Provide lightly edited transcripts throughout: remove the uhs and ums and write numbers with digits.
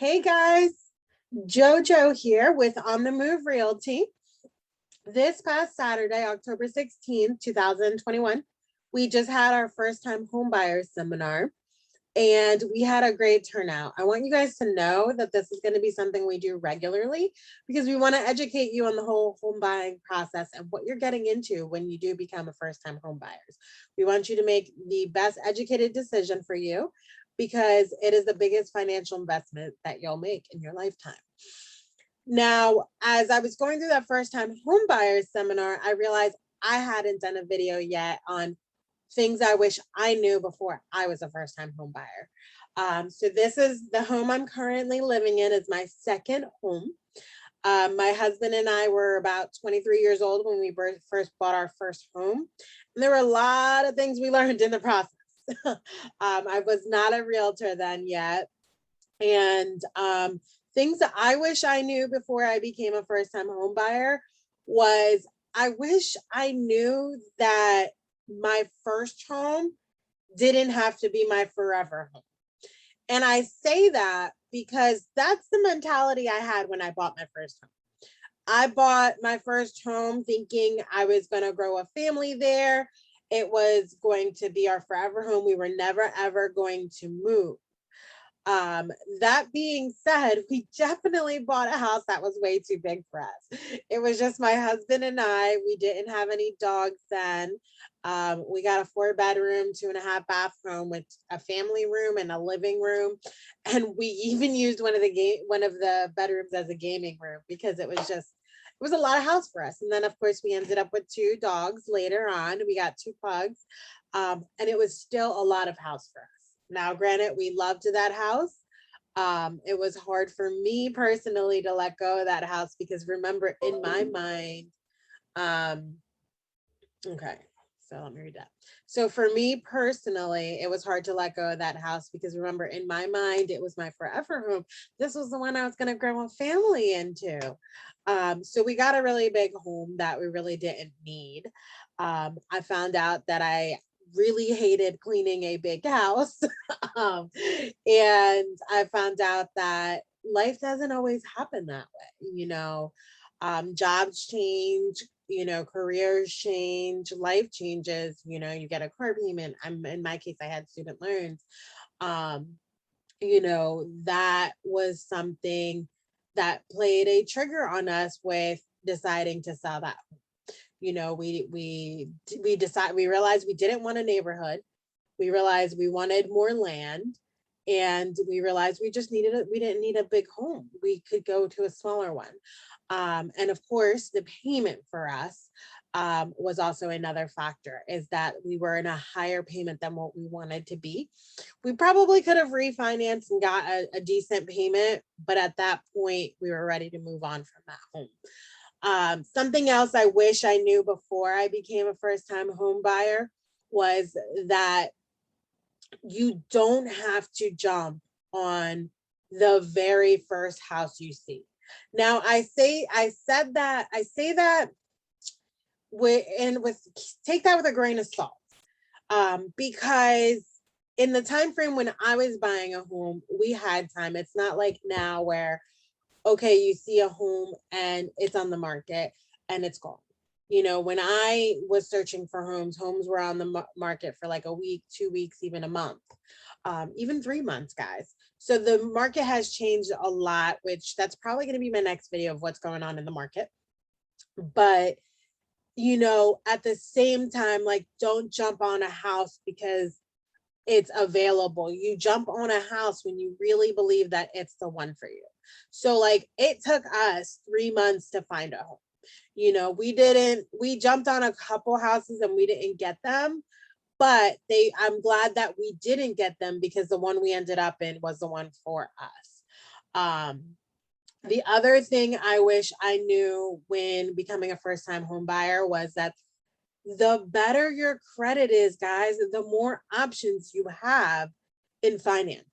Hey guys, JoJo here with On the Move Realty. This past Saturday, October 16th, 2021, we just had our first time homebuyer seminar and we had a great turnout. I want you guys to know that this is going to be something we do regularly because we want to educate you on the whole home buying process and what you're getting into when you do become a first time home buyers. We want you to make the best educated decision for you because it is the biggest financial investment that you'll make in your lifetime. Now, as I was going through that first time home buyers seminar, I realized I hadn't done a video yet on things I wish I knew before I was a first time home buyer. So this is the home I'm currently living in. It's my second home. My husband and I were about 23 years old when we first bought our first home. And there were a lot of things we learned in the process. I was not a realtor then yet. And things that I wish I knew before I became a first time home buyer was I wish I knew that my first home didn't have to be my forever home. And I say that because that's the mentality I had when I bought my first home. I bought my first home thinking I was going to grow a family there. It was going to be our forever home. We were never, ever going to move. That being said, we definitely bought a house that was way too big for us. It was just my husband and I. We didn't have any dogs then. We got a 4-bedroom, 2.5 bathroom with a family room and a living room. And we even used one of the bedrooms as a gaming room because it was a lot of house for us. And then of course we ended up with 2 dogs later on. We got 2 pugs. And it was still a lot of house for us. Now, granted, we loved that house. It was hard for me personally to let go of that house because remember, in my mind, okay, so let me read that. So for me personally, it was hard to let go of that house because remember, in my mind, it was my forever home. This was the one I was going to grow a family into. So we got a really big home that we really didn't need. I found out that I really hated cleaning a big house. And I found out that life doesn't always happen that way. Jobs change, careers change, life changes, you get a car payment. In my case, I had student loans. That was something that played a trigger on us with deciding to sell that home. We realized we didn't want a neighborhood. We realized we wanted more land, and we realized we didn't need a big home. We could go to a smaller one. And of course, the payment for us was also another factor, is that we were in a higher payment than what we wanted to be. We probably could have refinanced and got a decent payment, but at that point, we were ready to move on from that home. Something else I wish I knew before I became a first-time home buyer was that you don't have to jump on the very first house you see. Now, I say that take that with a grain of salt, because in the time frame when I was buying a home, we had time. It's not like now where okay, you see a home and it's on the market and it's gone. When I was searching for homes were on the market for like a week, 2 weeks, even a month, even 3 months, guys. So the market has changed a lot, which that's probably going to be my next video of what's going on in the market. But, at the same time, like, don't jump on a house because it's available. You jump on a house when you really believe that it's the one for you. So like it took us 3 months to find a home. We jumped on a couple houses and we didn't get them, but I'm glad that we didn't get them because the one we ended up in was the one for us. The other thing I wish I knew when becoming a first-time home buyer was that the better your credit is, guys, the more options you have in financing.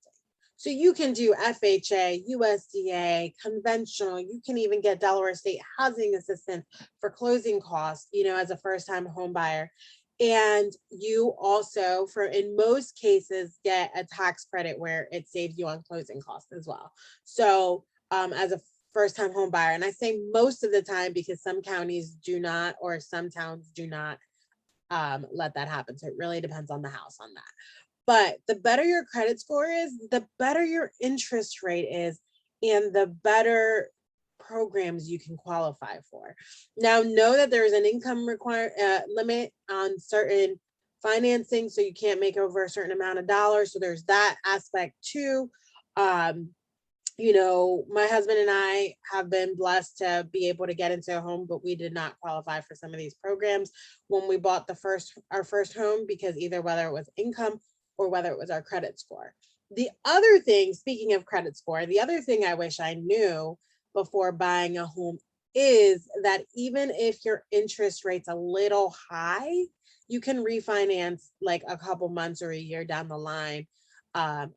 So you can do FHA, USDA, conventional. You can even get Delaware State housing assistance for closing costs, as a first-time home buyer. And you also, for in most cases, get a tax credit where it saves you on closing costs as well. So as a first time home buyer, and I say most of the time because some counties do not, or some towns do not let that happen. So it really depends on the house on that. But the better your credit score is, the better your interest rate is, and the better programs you can qualify for. Now, know that there is an income limit on certain financing, so you can't make over a certain amount of dollars. So there's that aspect too. Um, you know, my husband and I have been blessed to be able to get into a home, but we did not qualify for some of these programs when we bought our first home, because either whether it was income or whether it was our credit score. The other thing, speaking of credit score, the other thing I wish I knew before buying a home is that even if your interest rate's a little high, you can refinance like a couple months or a year down the line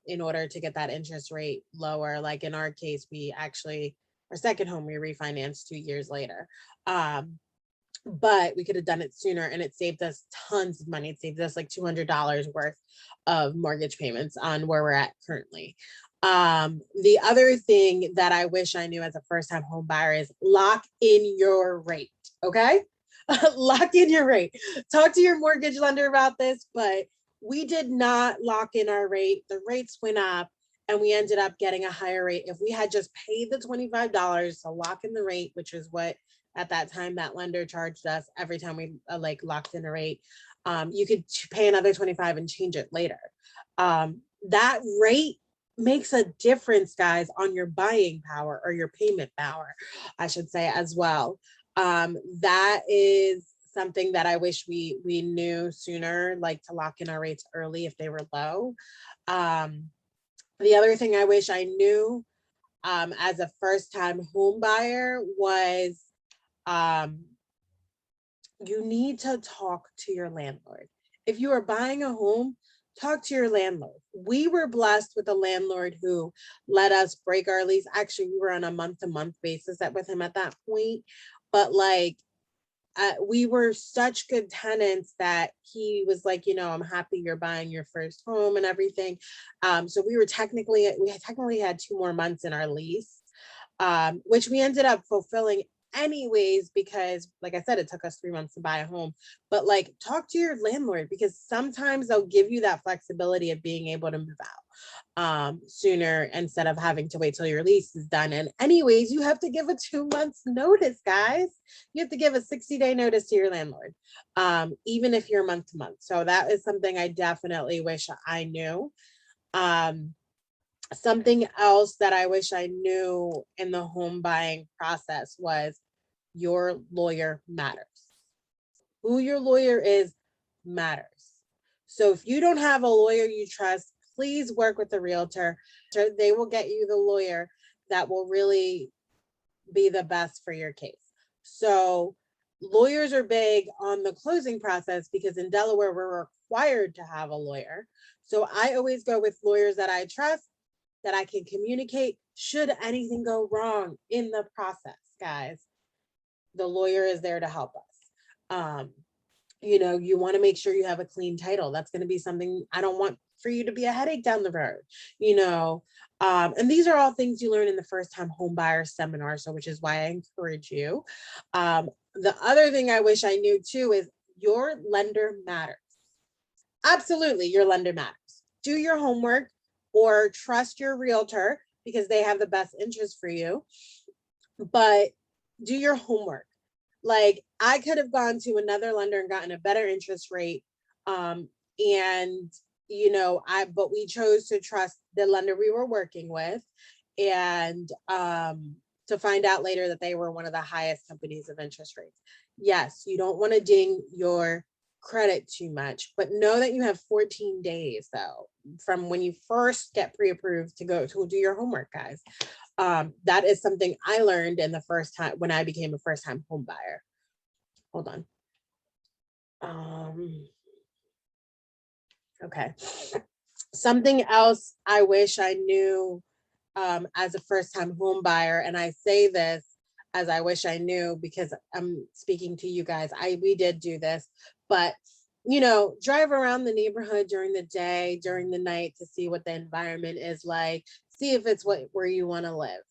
in order to get that interest rate lower. Like in our case, we actually, our second home, we refinanced 2 years later. But we could have done it sooner, and it saved us tons of money. It saved us like $200 worth of mortgage payments on where we're at currently. The other thing that I wish I knew as a first time home buyer is lock in your rate. Okay. Lock in your rate. Talk to your mortgage lender about this, but we did not lock in our rate. The rates went up and we ended up getting a higher rate. If we had just paid the $25 to lock in the rate, which is what at that time that lender charged us every time we like locked in a rate, you could pay another 25 and change it later. That rate makes a difference, guys, on your buying power, or your payment power, I should say, as well. That is something that I wish we knew sooner, like to lock in our rates early if they were low. The other thing I wish I knew as a first time home buyer was you need to talk to your landlord. If you are buying a home, talk to your landlord. We were blessed with a landlord who let us break our lease. Actually, we were on a month-to-month basis with him at that point. But like, we were such good tenants that he was like, you know, I'm happy you're buying your first home and everything. So we technically had 2 more months in our lease, which we ended up fulfilling anyways, because like I said, it took us 3 months to buy a home. But like, talk to your landlord, because sometimes they'll give you that flexibility of being able to move out sooner instead of having to wait till your lease is done. And anyways, you have to give a 2 months notice, guys. You have to give a 60-day notice to your landlord, even if you're month to month. So that is something I definitely wish I knew. Something else that I wish I knew in the home buying process was your lawyer matters. Who your lawyer is matters. So if you don't have a lawyer you trust, please work with a realtor. They will get you the lawyer that will really be the best for your case. So lawyers are big on the closing process because in Delaware, we're required to have a lawyer. So I always go with lawyers that I trust, that I can communicate should anything go wrong in the process, guys. The lawyer is there to help us. You know, you want to make sure you have a clean title. That's going to be something I don't want for you to be a headache down the road, you know. And these are all things you learn in the first time home buyer seminar. So, which is why I encourage you. The other thing I wish I knew too is your lender matters. Absolutely, your lender matters. Do your homework, or trust your realtor because they have the best interest for you. But do your homework. Like, I could have gone to another lender and gotten a better interest rate. And you know, but we chose to trust the lender we were working with, and to find out later that they were one of the highest companies of interest rates. Yes, you don't want to ding your credit too much, but know that you have 14 days though from when you first get pre-approved to go to do your homework, guys. That is something I learned in the first time when I became a first time home buyer. Hold on. Okay. Something else I wish I knew as a first time home buyer, and I say this as I wish I knew because I'm speaking to you guys. We did do this, but drive around the neighborhood during the day, during the night to see what the environment is like, see if it's where you want to live.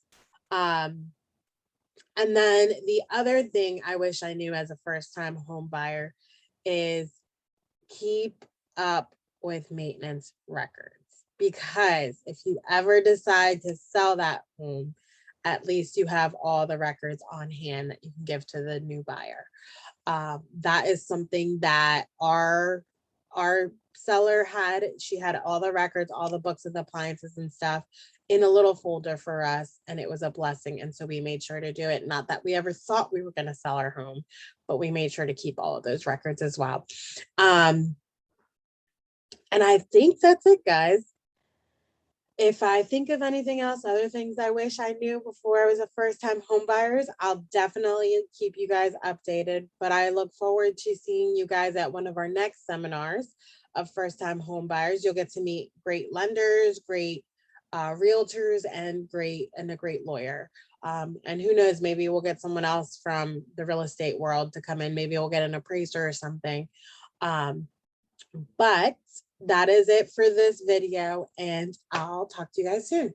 And then the other thing I wish I knew as a first-time home buyer is keep up with maintenance records. Because if you ever decide to sell that home, at least you have all the records on hand that you can give to the new buyer. That is something that our seller had. She had all the records, all the books of the appliances and stuff in a little folder for us, and it was a blessing. And so we made sure to do it. Not that we ever thought we were going to sell our home, but we made sure to keep all of those records as well. And I think that's it, guys. If I think of anything else, other things I wish I knew before I was a first-time home buyers, I'll definitely keep you guys updated. But I look forward to seeing you guys at one of our next seminars of first-time home buyers. You'll get to meet great lenders, great realtors, and a great lawyer. And who knows, maybe we'll get someone else from the real estate world to come in. Maybe we'll get an appraiser or something. But that is it for this video, and I'll talk to you guys soon.